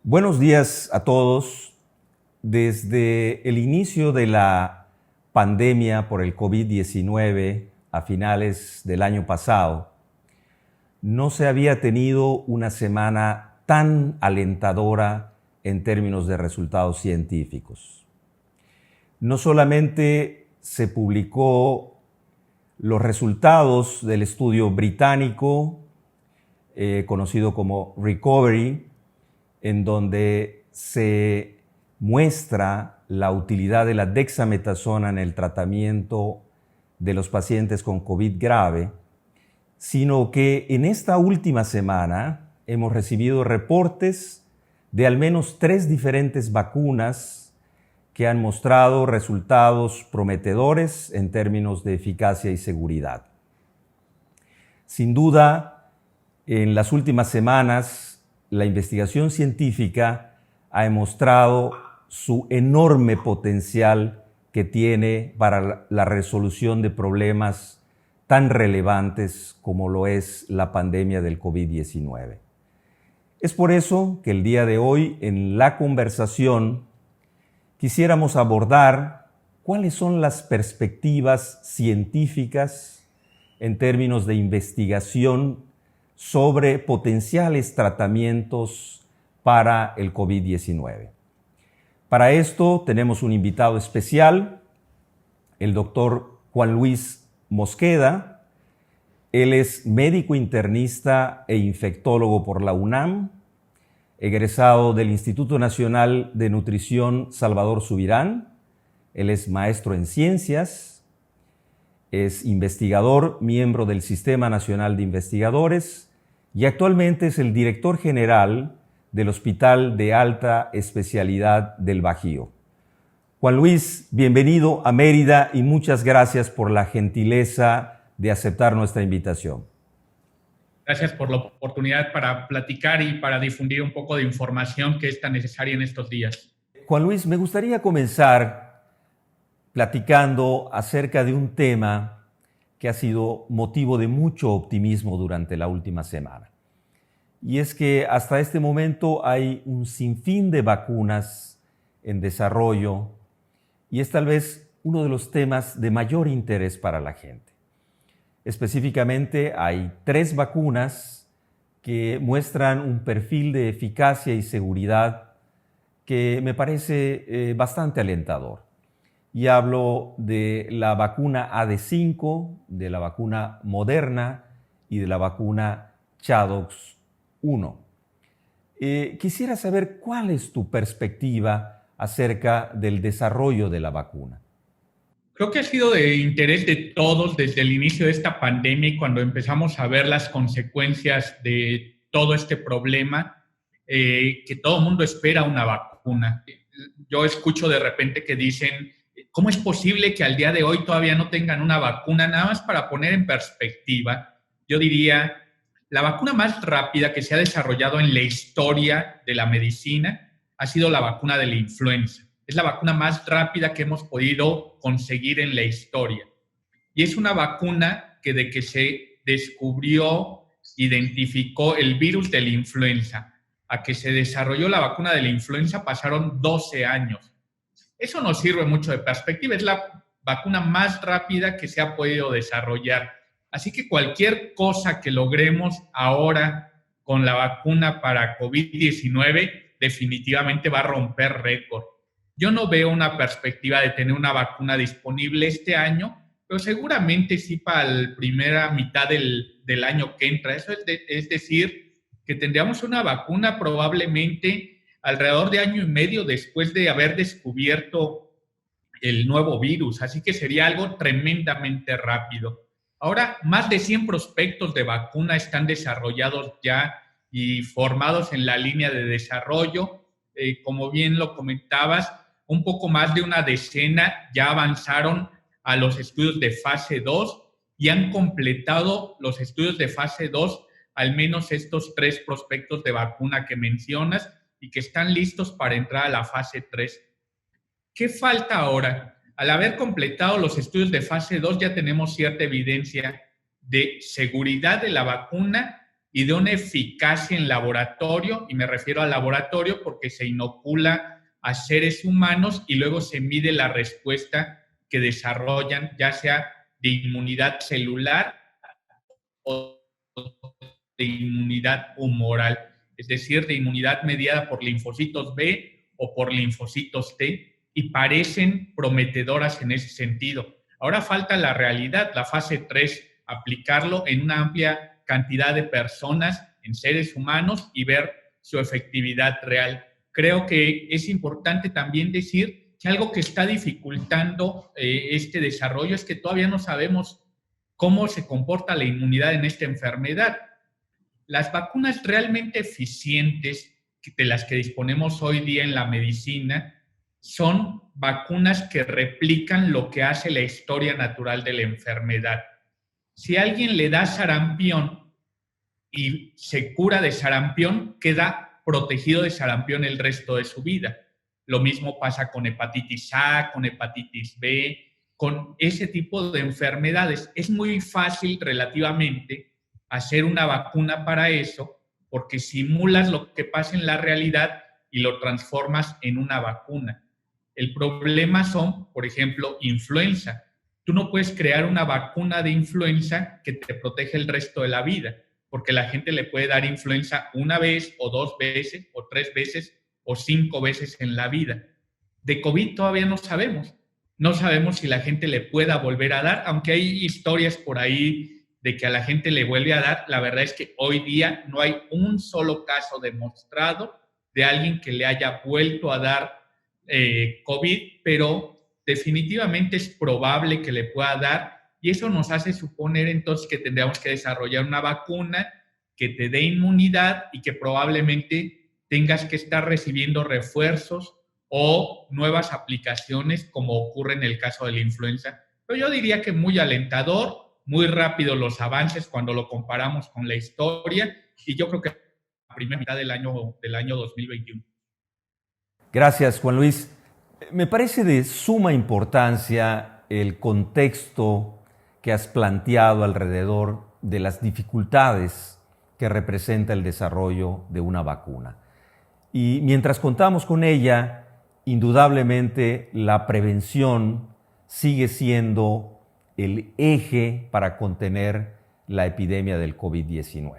Buenos días a todos. Desde el inicio de la pandemia por el COVID-19 a finales del año pasado, no se había tenido una semana tan alentadora en términos de resultados científicos. No solamente se publicó los resultados del estudio británico conocido como Recovery, en donde se muestra la utilidad de la dexametasona en el tratamiento de los pacientes con COVID grave, sino que en esta última semana hemos recibido reportes de al menos 3 diferentes vacunas que han mostrado resultados prometedores en términos de eficacia y seguridad. Sin duda, en las últimas semanas, la investigación científica ha demostrado su enorme potencial que tiene para la resolución de problemas tan relevantes como lo es la pandemia del COVID-19. Es por eso que el día de hoy, en la conversación, quisiéramos abordar cuáles son las perspectivas científicas en términos de investigación sobre potenciales tratamientos para el COVID-19. Para esto tenemos un invitado especial, el doctor Juan Luis Mosqueda. Él es médico internista e infectólogo por la UNAM, egresado del Instituto Nacional de Nutrición Salvador Subirán. Él es maestro en ciencias, es investigador, miembro del Sistema Nacional de Investigadores y actualmente es el director general del Hospital de Alta Especialidad del Bajío. Juan Luis, bienvenido a Mérida y muchas gracias por la gentileza de aceptar nuestra invitación. Gracias por la oportunidad para platicar y para difundir un poco de información que es tan necesaria en estos días. Juan Luis, me gustaría comenzar platicando acerca de un tema que ha sido motivo de mucho optimismo durante la última semana. Y es que hasta este momento hay un sinfín de vacunas en desarrollo y es tal vez uno de los temas de mayor interés para la gente. Específicamente hay 3 vacunas que muestran un perfil de eficacia y seguridad que me parece bastante alentador. Y hablo de la vacuna AD5, de la vacuna Moderna y de la vacuna ChAdOx1. Quisiera saber cuál es tu perspectiva acerca del desarrollo de la vacuna. Creo que ha sido de interés de todos desde el inicio de esta pandemia y cuando empezamos a ver las consecuencias de todo este problema, que todo el mundo espera una vacuna. Yo escucho de repente que dicen, ¿cómo es posible que al día de hoy todavía no tengan una vacuna? Nada más para poner en perspectiva, yo diría, la vacuna más rápida que se ha desarrollado en la historia de la medicina ha sido la vacuna de la influenza. Es la vacuna más rápida que hemos podido conseguir en la historia. Y es una vacuna que de que se descubrió, identificó el virus de la influenza, a que se desarrolló la vacuna de la influenza pasaron 12 años. Eso nos sirve mucho de perspectiva. Es la vacuna más rápida que se ha podido desarrollar. Así que cualquier cosa que logremos ahora con la vacuna para COVID-19 definitivamente va a romper récord. Yo no veo una perspectiva de tener una vacuna disponible este año, pero seguramente sí para la primera mitad del año que entra. Eso es decir, que tendríamos una vacuna probablemente alrededor de año y medio después de haber descubierto el nuevo virus. Así que sería algo tremendamente rápido. Ahora, más de 100 prospectos de vacuna están desarrollados ya y formados en la línea de desarrollo. Como bien lo comentabas, un poco más de una decena ya avanzaron a los estudios de fase 2 y han completado los estudios de fase 2 al menos estos 3 prospectos de vacuna que mencionas y que están listos para entrar a la fase 3. ¿Qué falta ahora? Al haber completado los estudios de fase 2 ya tenemos cierta evidencia de seguridad de la vacuna y de una eficacia en laboratorio, y me refiero al laboratorio porque se inocula a seres humanos y luego se mide la respuesta que desarrollan, ya sea de inmunidad celular o de inmunidad humoral, es decir, de inmunidad mediada por linfocitos B o por linfocitos T, y parecen prometedoras en ese sentido. Ahora falta la realidad, la fase 3, aplicarlo en una amplia cantidad de personas, en seres humanos, y ver su efectividad real. Creo que es importante también decir que algo que está dificultando este desarrollo es que todavía no sabemos cómo se comporta la inmunidad en esta enfermedad. Las vacunas realmente eficientes de las que disponemos hoy día en la medicina son vacunas que replican lo que hace la historia natural de la enfermedad. Si a alguien le da sarampión y se cura de sarampión, queda protegido de sarampión el resto de su vida. Lo mismo pasa con hepatitis A, con hepatitis B, con ese tipo de enfermedades. Es muy fácil relativamente hacer una vacuna para eso porque simulas lo que pasa en la realidad y lo transformas en una vacuna. El problema son, por ejemplo, influenza. Tú no puedes crear una vacuna de influenza que te protege el resto de la vida, porque la gente le puede dar influenza una vez o 2 veces o 3 veces o 5 veces en la vida. De COVID todavía no sabemos. No sabemos si la gente le pueda volver a dar, aunque hay historias por ahí de que a la gente le vuelve a dar. La verdad es que hoy día no hay un solo caso demostrado de alguien que le haya vuelto a dar COVID, pero definitivamente es probable que le pueda dar, y eso nos hace suponer entonces que tendríamos que desarrollar una vacuna que te dé inmunidad y que probablemente tengas que estar recibiendo refuerzos o nuevas aplicaciones, como ocurre en el caso de la influenza. Pero yo diría que muy alentador, muy rápido los avances cuando lo comparamos con la historia, y yo creo que la primera mitad del año 2021. Gracias, Juan Luis. Me parece de suma importancia el contexto que has planteado alrededor de las dificultades que representa el desarrollo de una vacuna. Y mientras contamos con ella, indudablemente la prevención sigue siendo el eje para contener la epidemia del COVID-19.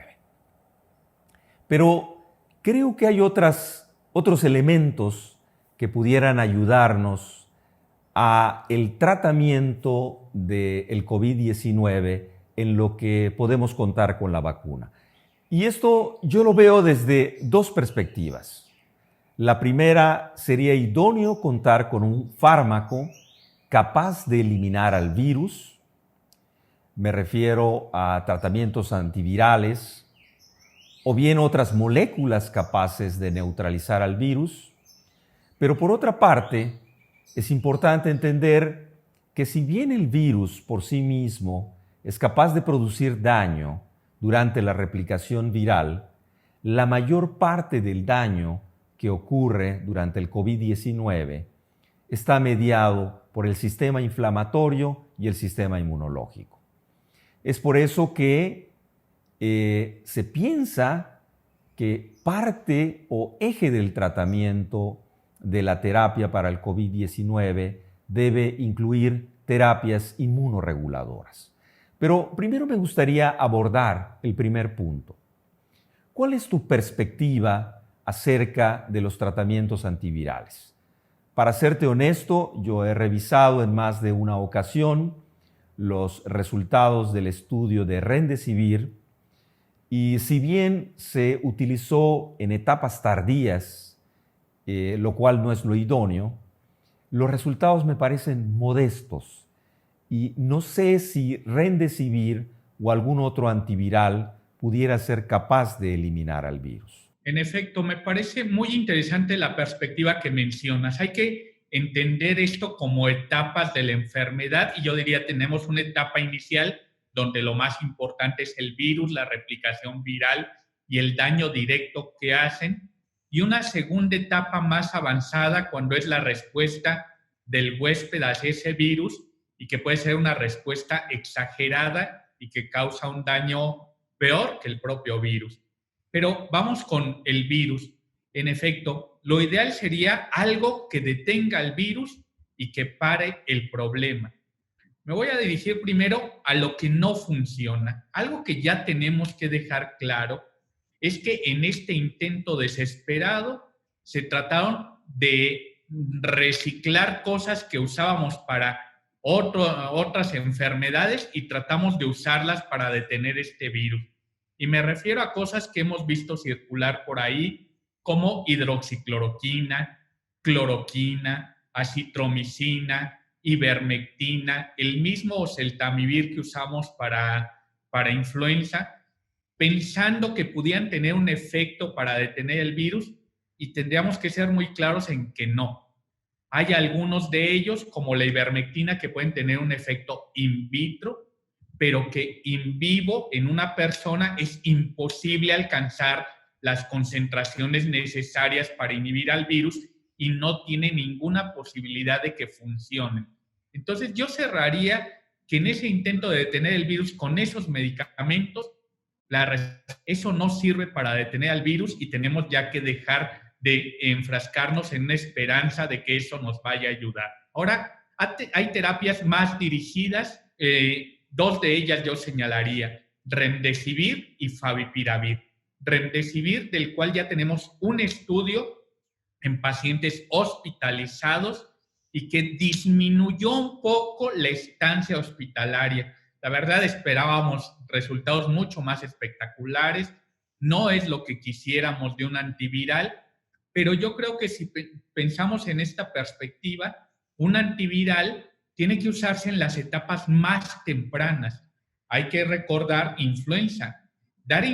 Pero creo que hay otros elementos que pudieran ayudarnos a el tratamiento del COVID-19 en lo que podemos contar con la vacuna. Y esto yo lo veo desde dos perspectivas. La primera, sería idóneo contar con un fármaco capaz de eliminar al virus. Me refiero a tratamientos antivirales o bien otras moléculas capaces de neutralizar al virus. Pero por otra parte, es importante entender que si bien el virus por sí mismo es capaz de producir daño durante la replicación viral, la mayor parte del daño que ocurre durante el COVID-19 está mediado por el sistema inflamatorio y el sistema inmunológico. Es por eso que se piensa que parte o eje del tratamiento de la terapia para el COVID-19 debe incluir terapias inmunorreguladoras. Pero primero me gustaría abordar el primer punto. ¿Cuál es tu perspectiva acerca de los tratamientos antivirales? Para serte honesto, yo he revisado en más de una ocasión los resultados del estudio de Remdesivir, y si bien se utilizó en etapas tardías, lo cual no es lo idóneo, los resultados me parecen modestos y no sé si Remdesivir o algún otro antiviral pudiera ser capaz de eliminar al virus. En efecto, me parece muy interesante la perspectiva que mencionas. Hay que entender esto como etapas de la enfermedad, y yo diría tenemos una etapa inicial donde lo más importante es el virus, la replicación viral y el daño directo que hacen, y una segunda etapa más avanzada cuando es la respuesta del huésped hacia ese virus, y que puede ser una respuesta exagerada y que causa un daño peor que el propio virus. Pero vamos con el virus. En efecto, lo ideal sería algo que detenga el virus y que pare el problema. Me voy a dirigir primero a lo que no funciona. Algo que ya tenemos que dejar claro es que en este intento desesperado se trataron de reciclar cosas que usábamos para otras enfermedades y tratamos de usarlas para detener este virus. Y me refiero a cosas que hemos visto circular por ahí, como hidroxicloroquina, cloroquina, acitromicina, ivermectina, el mismo oseltamivir que usamos para influenza, pensando que podían tener un efecto para detener el virus, y tendríamos que ser muy claros en que no. Hay algunos de ellos, como la ivermectina, que pueden tener un efecto in vitro, pero que in vivo en una persona es imposible alcanzar las concentraciones necesarias para inhibir al virus y no tiene ninguna posibilidad de que funcione. Entonces yo cerraría que en ese intento de detener el virus con esos medicamentos, eso no sirve para detener al virus y tenemos ya que dejar de enfrascarnos en una esperanza de que eso nos vaya a ayudar. Ahora, hay terapias más dirigidas, dos de ellas yo señalaría, Remdesivir y Favipiravir. Remdesivir, del cual ya tenemos un estudio en pacientes hospitalizados y que disminuyó un poco la estancia hospitalaria. La verdad, esperábamos resultados mucho más espectaculares. No es lo que quisiéramos de un antiviral, pero yo creo que si pensamos en esta perspectiva, un antiviral tiene que usarse en las etapas más tempranas. Hay que recordar influenza. Dar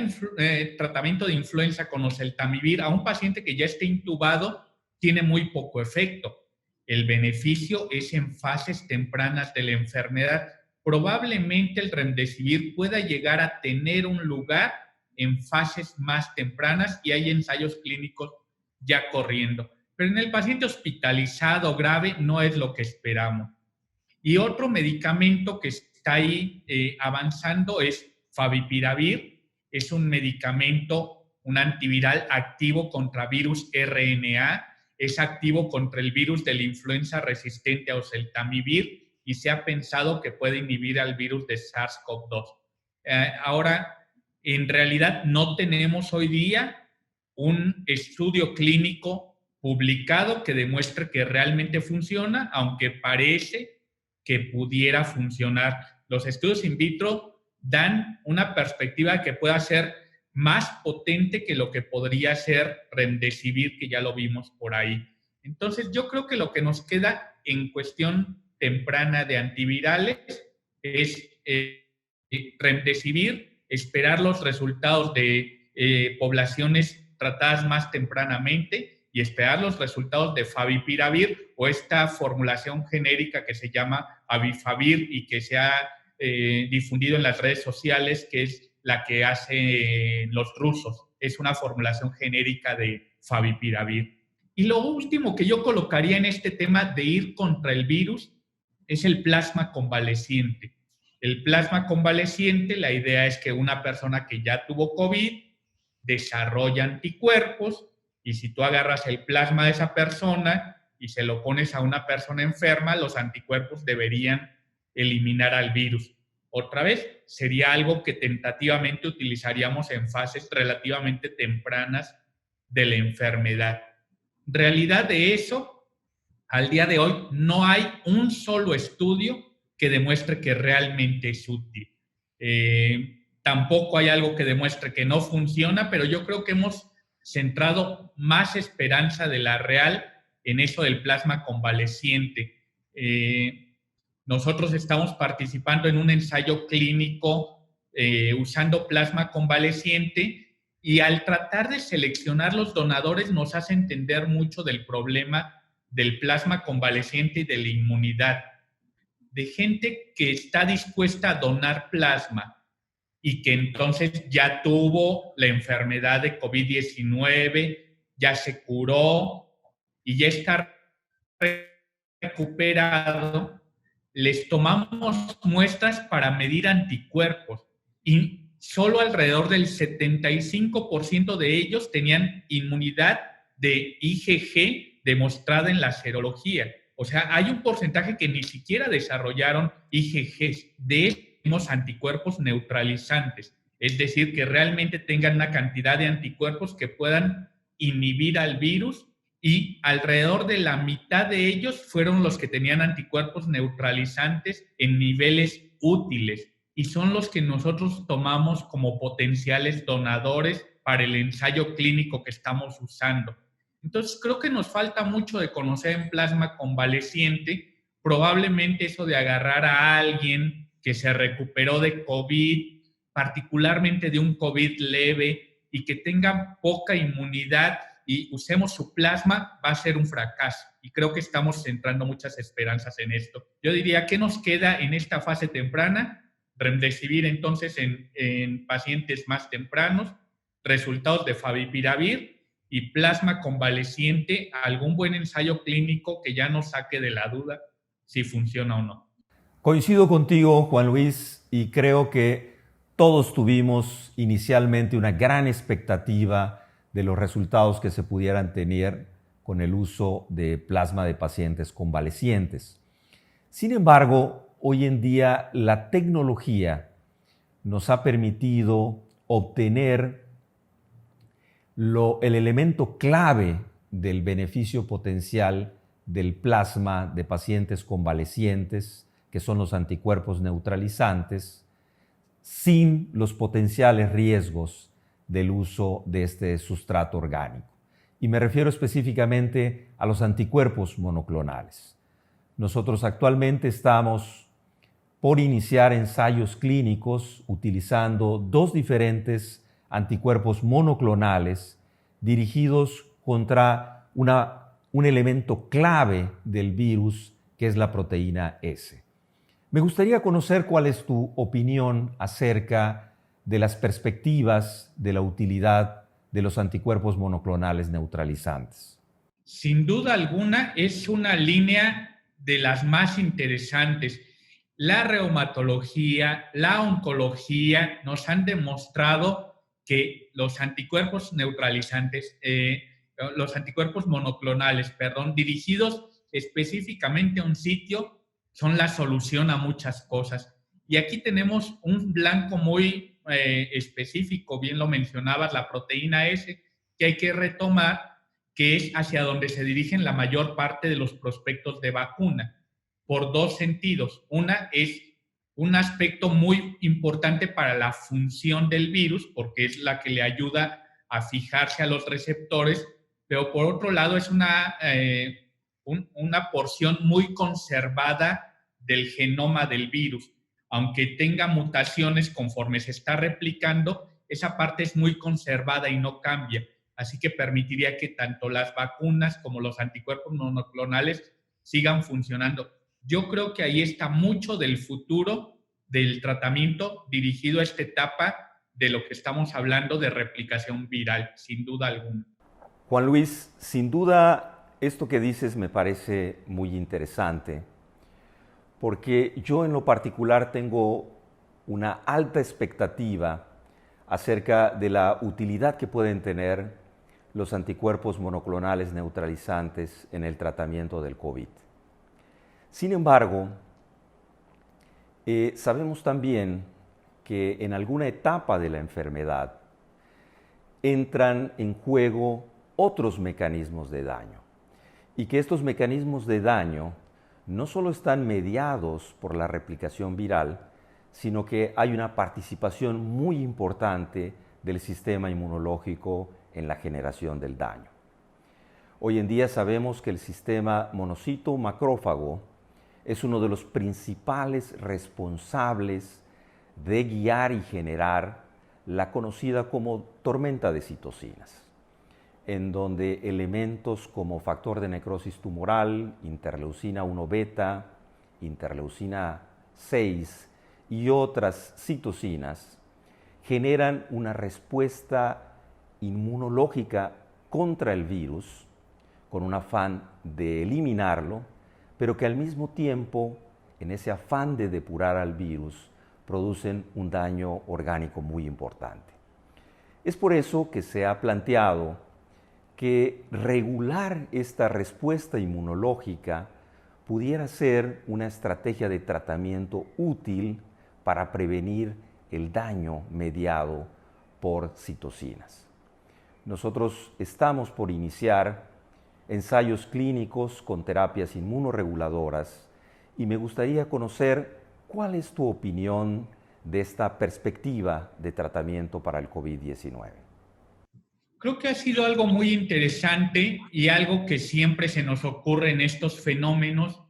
tratamiento de influenza con oseltamivir a un paciente que ya esté intubado tiene muy poco efecto. El beneficio es en fases tempranas de la enfermedad. Probablemente el remdesivir pueda llegar a tener un lugar en fases más tempranas y hay ensayos clínicos ya corriendo. Pero en el paciente hospitalizado grave no es lo que esperamos. Y otro medicamento que está ahí avanzando es Favipiravir. Es un medicamento, un antiviral activo contra virus RNA. Es activo contra el virus de la influenza resistente a oseltamivir y se ha pensado que puede inhibir al virus de SARS-CoV-2. Ahora, en realidad no tenemos hoy día un estudio clínico publicado que demuestre que realmente funciona, aunque parece que pudiera funcionar. Los estudios in vitro dan una perspectiva que pueda ser más potente que lo que podría ser Remdesivir, que ya lo vimos por ahí. Entonces, yo creo que lo que nos queda en cuestión temprana de antivirales es Remdesivir, esperar los resultados de poblaciones tratadas más tempranamente y esperar los resultados de Favipiravir o esta formulación genérica que se llama Avifavir y que se ha difundido en las redes sociales, que es la que hacen los rusos. Es una formulación genérica de Favipiravir. Y lo último que yo colocaría en este tema de ir contra el virus es el plasma convaleciente. El plasma convaleciente, la idea es que una persona que ya tuvo COVID desarrolla anticuerpos y si tú agarras el plasma de esa persona y se lo pones a una persona enferma, los anticuerpos deberían eliminar al virus. Otra vez, sería algo que tentativamente utilizaríamos en fases relativamente tempranas de la enfermedad. En realidad de eso, al día de hoy, no hay un solo estudio que demuestre que realmente es útil. Tampoco hay algo que demuestre que no funciona, pero yo creo que hemos centrado más esperanza de la real en eso del plasma convaleciente. Nosotros estamos participando en un ensayo clínico usando plasma convaleciente y al tratar de seleccionar los donadores nos hace entender mucho del problema del plasma convaleciente y de la inmunidad. De gente que está dispuesta a donar plasma y que entonces ya tuvo la enfermedad de COVID-19, ya se curó y ya está recuperado, les tomamos muestras para medir anticuerpos y solo alrededor del 75% de ellos tenían inmunidad de IgG demostrada en la serología. O sea, hay un porcentaje que ni siquiera desarrollaron IgG. De estos anticuerpos neutralizantes, es decir, que realmente tengan una cantidad de anticuerpos que puedan inhibir al virus, y alrededor de la mitad de ellos fueron los que tenían anticuerpos neutralizantes en niveles útiles, y son los que nosotros tomamos como potenciales donadores para el ensayo clínico que estamos usando. Entonces, creo que nos falta mucho de conocer en plasma convaleciente. Probablemente eso de agarrar a alguien que se recuperó de COVID, particularmente de un COVID leve, y que tenga poca inmunidad y usemos su plasma, va a ser un fracaso. Y creo que estamos centrando muchas esperanzas en esto. Yo diría, ¿qué nos queda en esta fase temprana? Remdesivir entonces en pacientes más tempranos, resultados de favipiravir y plasma convaleciente, algún buen ensayo clínico que ya nos saque de la duda si funciona o no. Coincido contigo, Juan Luis, y creo que todos tuvimos inicialmente una gran expectativa de los resultados que se pudieran tener con el uso de plasma de pacientes convalecientes. Sin embargo, hoy en día la tecnología nos ha permitido obtener el elemento clave del beneficio potencial del plasma de pacientes convalecientes, que son los anticuerpos neutralizantes, sin los potenciales riesgos del uso de este sustrato orgánico. Y me refiero específicamente a los anticuerpos monoclonales. Nosotros actualmente estamos por iniciar ensayos clínicos utilizando dos diferentes anticuerpos monoclonales dirigidos contra un elemento clave del virus, que es la proteína S. Me gustaría conocer cuál es tu opinión acerca de las perspectivas de la utilidad de los anticuerpos monoclonales neutralizantes. Sin duda alguna, es una línea de las más interesantes. La reumatología, la oncología nos han demostrado que los anticuerpos neutralizantes, los anticuerpos monoclonales, dirigidos específicamente a un sitio, son la solución a muchas cosas. Y aquí tenemos un blanco muy específico, bien lo mencionabas, la proteína S, que hay que retomar, que es hacia donde se dirigen la mayor parte de los prospectos de vacuna, por dos sentidos. Una es un aspecto muy importante para la función del virus, porque es la que le ayuda a fijarse a los receptores, pero por otro lado es una porción muy conservada del genoma del virus. Aunque tenga mutaciones conforme se está replicando, esa parte es muy conservada y no cambia. Así que permitiría que tanto las vacunas como los anticuerpos monoclonales sigan funcionando. Yo creo que ahí está mucho del futuro del tratamiento dirigido a esta etapa de lo que estamos hablando de replicación viral, sin duda alguna. Juan Luis, sin duda esto que dices me parece muy interesante, porque yo en lo particular tengo una alta expectativa acerca de la utilidad que pueden tener los anticuerpos monoclonales neutralizantes en el tratamiento del COVID. Sin embargo, sabemos también que en alguna etapa de la enfermedad entran en juego otros mecanismos de daño, y que estos mecanismos de daño no solo están mediados por la replicación viral, sino que hay una participación muy importante del sistema inmunológico en la generación del daño. Hoy en día sabemos que el sistema monocito-macrófago es uno de los principales responsables de guiar y generar la conocida como tormenta de citocinas, en donde elementos como factor de necrosis tumoral, interleucina 1 beta, interleucina 6 y otras citocinas generan una respuesta inmunológica contra el virus con un afán de eliminarlo, pero que al mismo tiempo, en ese afán de depurar al virus, producen un daño orgánico muy importante. Es por eso que se ha planteado que regular esta respuesta inmunológica pudiera ser una estrategia de tratamiento útil para prevenir el daño mediado por citocinas. Nosotros estamos por iniciar ensayos clínicos con terapias inmunorreguladoras y me gustaría conocer cuál es tu opinión de esta perspectiva de tratamiento para el COVID-19. Creo que ha sido algo muy interesante y algo que siempre se nos ocurre en estos fenómenos.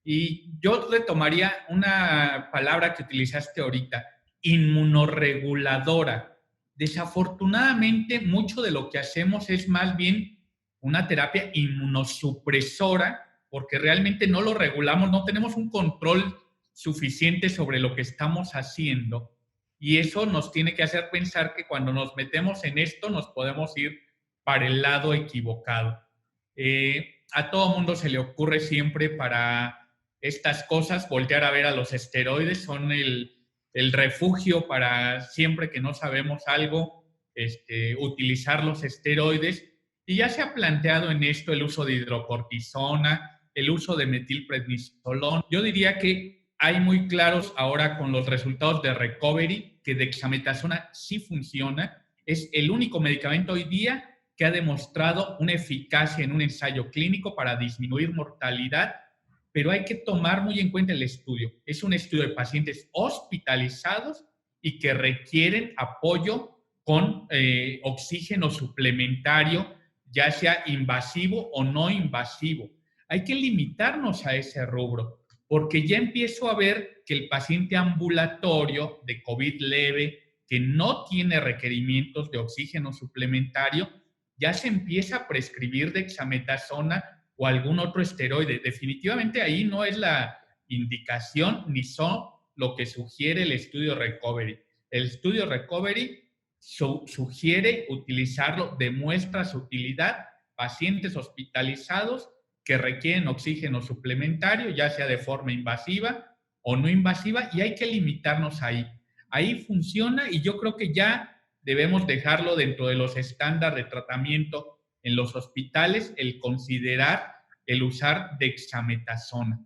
Y yo retomaría una palabra que utilizaste ahorita, inmunorreguladora. Desafortunadamente, mucho de lo que hacemos es más bien una terapia inmunosupresora, porque realmente no lo regulamos, no tenemos un control suficiente sobre lo que estamos haciendo. Y eso nos tiene que hacer pensar que cuando nos metemos en esto nos podemos ir para el lado equivocado. A todo mundo se le ocurre siempre para estas cosas voltear a ver a los esteroides, son el refugio para siempre que no sabemos algo, utilizar los esteroides. Y ya se ha planteado en esto el uso de hidrocortisona, el uso de metilprednisolón. Yo diría que hay muy claros ahora con los resultados de Recovery que dexametasona sí funciona. Es el único medicamento hoy día que ha demostrado una eficacia en un ensayo clínico para disminuir mortalidad, pero hay que tomar muy en cuenta el estudio. Es un estudio de pacientes hospitalizados y que requieren apoyo con oxígeno suplementario, ya sea invasivo o no invasivo. Hay que limitarnos a ese rubro, porque ya empiezo a ver que el paciente ambulatorio de COVID leve, que no tiene requerimientos de oxígeno suplementario, ya se empieza a prescribir dexametasona o algún otro esteroide. Definitivamente ahí no es la indicación ni son lo que sugiere el estudio Recovery. El estudio Recovery sugiere utilizarlo, demuestra su utilidad, pacientes hospitalizados que requieren oxígeno suplementario, ya sea de forma invasiva o no invasiva, y hay que limitarnos ahí. Ahí funciona y yo creo que ya debemos dejarlo dentro de los estándares de tratamiento en los hospitales, el considerar el usar dexametasona.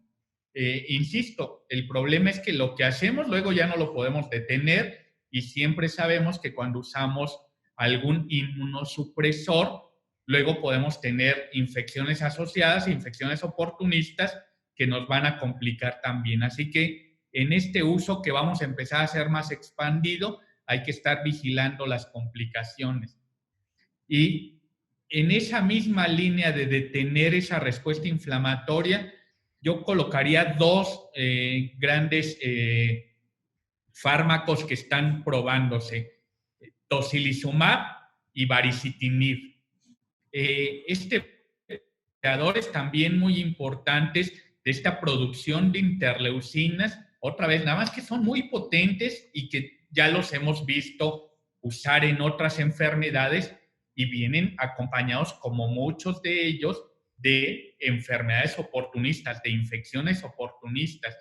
Insisto, el problema es que lo que hacemos luego ya no lo podemos detener y siempre sabemos que cuando usamos algún inmunosupresor, luego podemos tener infecciones asociadas, infecciones oportunistas que nos van a complicar también. Así que en este uso que vamos a empezar a hacer más expandido, hay que estar vigilando las complicaciones. Y en esa misma línea de detener esa respuesta inflamatoria, yo colocaría dos grandes fármacos que están probándose, tocilizumab y baricitinib. Creadores también muy importantes de esta producción de interleucinas, otra vez, nada más que son muy potentes y que ya los hemos visto usar en otras enfermedades y vienen acompañados, como muchos de ellos, de enfermedades oportunistas, de infecciones oportunistas.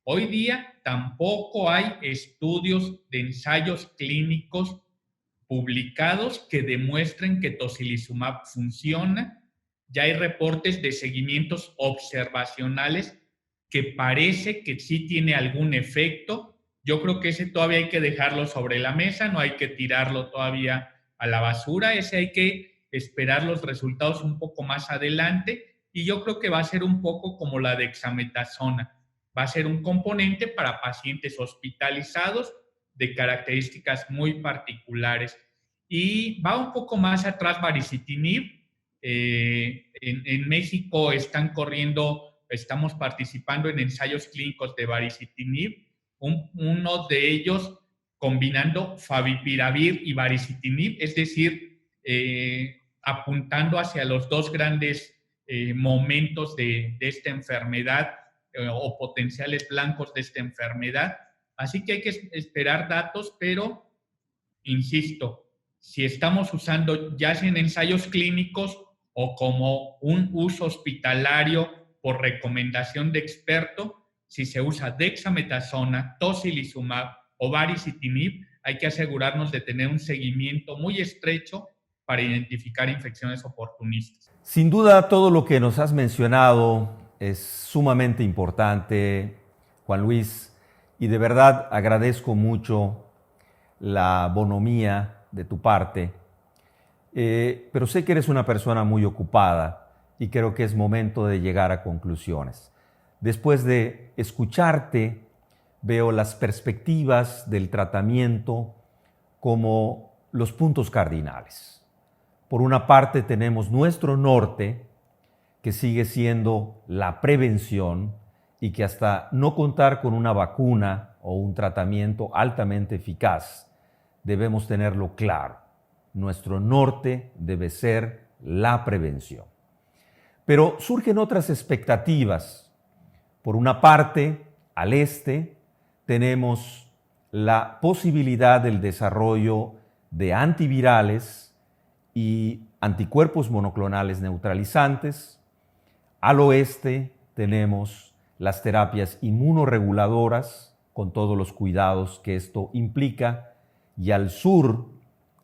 Hoy día tampoco hay estudios de ensayos clínicos publicados que demuestren que tocilizumab funciona. Ya hay reportes de seguimientos observacionales que parece que sí tiene algún efecto. Yo creo que ese todavía hay que dejarlo sobre la mesa, no hay que tirarlo todavía a la basura, ese hay que esperar los resultados un poco más adelante y yo creo que va a ser un poco como la dexametasona. Va a ser un componente para pacientes hospitalizados de características muy particulares. Y va un poco más atrás baricitinib. En México estamos participando en ensayos clínicos de baricitinib, uno de ellos combinando favipiravir y baricitinib, es decir, apuntando hacia los dos grandes momentos de esta enfermedad o potenciales blancos de esta enfermedad. Así que hay que esperar datos, pero, insisto, si estamos usando ya sea en ensayos clínicos o como un uso hospitalario por recomendación de experto, si se usa dexametasona, tocilizumab o baricitinib, hay que asegurarnos de tener un seguimiento muy estrecho para identificar infecciones oportunistas. Sin duda, todo lo que nos has mencionado es sumamente importante, Juan Luis, y de verdad agradezco mucho la bonomía de tu parte, pero sé que eres una persona muy ocupada y creo que es momento de llegar a conclusiones. Después de escucharte, veo las perspectivas del tratamiento como los puntos cardinales. Por una parte tenemos nuestro norte, que sigue siendo la prevención y que hasta no contar con una vacuna o un tratamiento altamente eficaz, debemos tenerlo claro. Nuestro norte debe ser la prevención. Pero surgen otras expectativas. Por una parte, al este, tenemos la posibilidad del desarrollo de antivirales y anticuerpos monoclonales neutralizantes. Al oeste tenemos las terapias inmunorreguladoras, con todos los cuidados que esto implica, y al sur,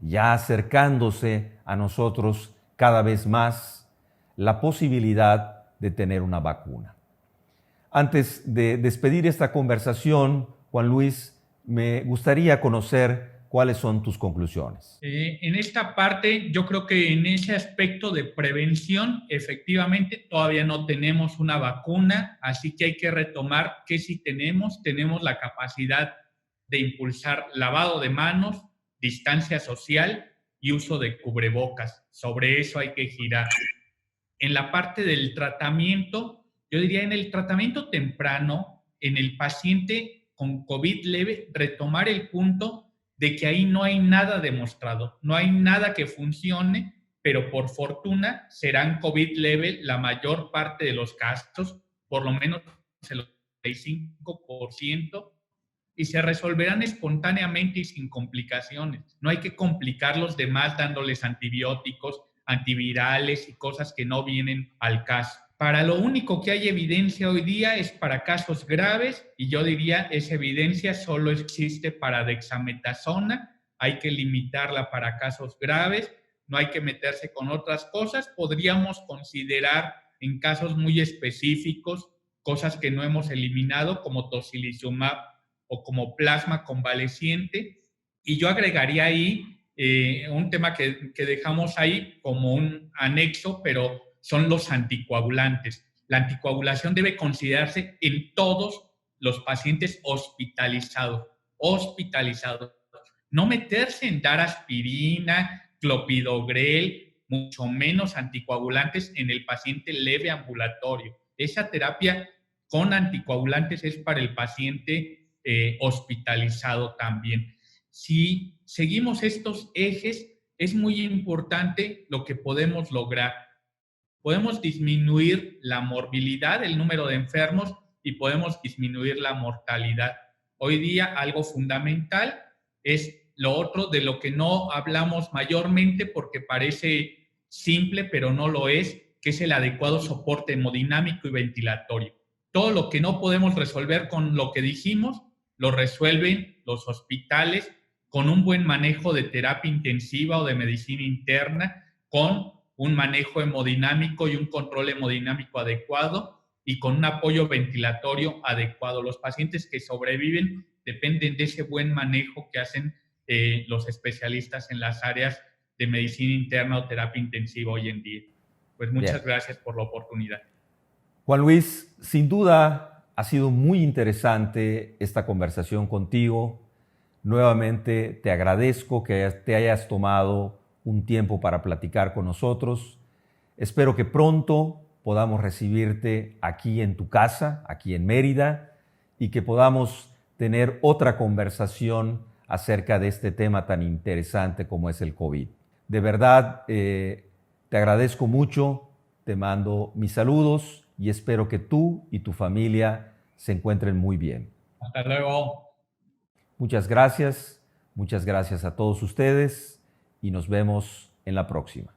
ya acercándose a nosotros cada vez más, la posibilidad de tener una vacuna. Antes de despedir esta conversación, Juan Luis, me gustaría conocer cuáles son tus conclusiones. En esta parte, yo creo que en ese aspecto de prevención, efectivamente, todavía no tenemos una vacuna, así que hay que retomar que si tenemos la capacidad de impulsar lavado de manos, distancia social y uso de cubrebocas. Sobre eso hay que girar. En la parte del tratamiento, yo diría en el tratamiento temprano, en el paciente con COVID leve, retomar el punto de que ahí no hay nada demostrado, no hay nada que funcione, pero por fortuna serán COVID leve la mayor parte de los casos, por lo menos el 85%, y se resolverán espontáneamente y sin complicaciones. No hay que complicar los demás dándoles antibióticos, antivirales y cosas que no vienen al caso. Para lo único que hay evidencia hoy día es para casos graves, y yo diría esa evidencia solo existe para dexametasona. Hay que limitarla para casos graves, no hay que meterse con otras cosas. Podríamos considerar en casos muy específicos cosas que no hemos eliminado, como tocilizumab o como plasma convaleciente, y yo agregaría ahí un tema que dejamos ahí como un anexo, pero son los anticoagulantes. La anticoagulación debe considerarse en todos los pacientes hospitalizados. No meterse en dar aspirina, clopidogrel, mucho menos anticoagulantes en el paciente leve ambulatorio. Esa terapia con anticoagulantes es para el paciente hospitalizado también. Si seguimos estos ejes, es muy importante lo que podemos lograr. Podemos disminuir la morbilidad, el número de enfermos, y podemos disminuir la mortalidad. Hoy día algo fundamental es lo otro de lo que no hablamos mayormente porque parece simple, pero no lo es, que es el adecuado soporte hemodinámico y ventilatorio. Todo lo que no podemos resolver con lo que dijimos, lo resuelven los hospitales con un buen manejo de terapia intensiva o de medicina interna, con un manejo hemodinámico y un control hemodinámico adecuado y con un apoyo ventilatorio adecuado. Los pacientes que sobreviven dependen de ese buen manejo que hacen los especialistas en las áreas de medicina interna o terapia intensiva hoy en día. Pues muchas gracias por la oportunidad. Juan Luis, sin duda ha sido muy interesante esta conversación contigo. Nuevamente te agradezco que te hayas tomado un tiempo para platicar con nosotros. Espero que pronto podamos recibirte aquí en tu casa, aquí en Mérida, y que podamos tener otra conversación acerca de este tema tan interesante como es el COVID. De verdad, te agradezco mucho, te mando mis saludos y espero que tú y tu familia se encuentren muy bien. Hasta luego. Muchas gracias a todos ustedes y nos vemos en la próxima.